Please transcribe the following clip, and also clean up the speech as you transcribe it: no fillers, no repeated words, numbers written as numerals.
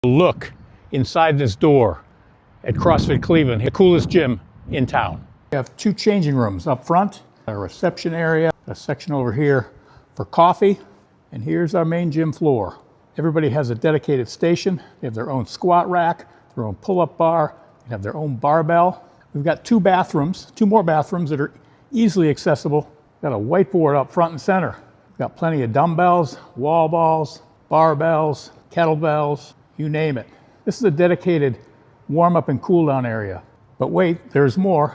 Look inside this door at CrossFit Cleveland, the coolest gym in town. We have two changing rooms up front, a reception area, a section over here for coffee, and here's our main gym floor. Everybody has a dedicated station. They have their own squat rack, their own pull-up bar, they have their own barbell. We've got two more bathrooms that are easily accessible. We've got a whiteboard up front and center. We've got plenty of dumbbells, wall balls, barbells, kettlebells, you name it. This is a dedicated warm-up and cool-down area. But wait, there's more.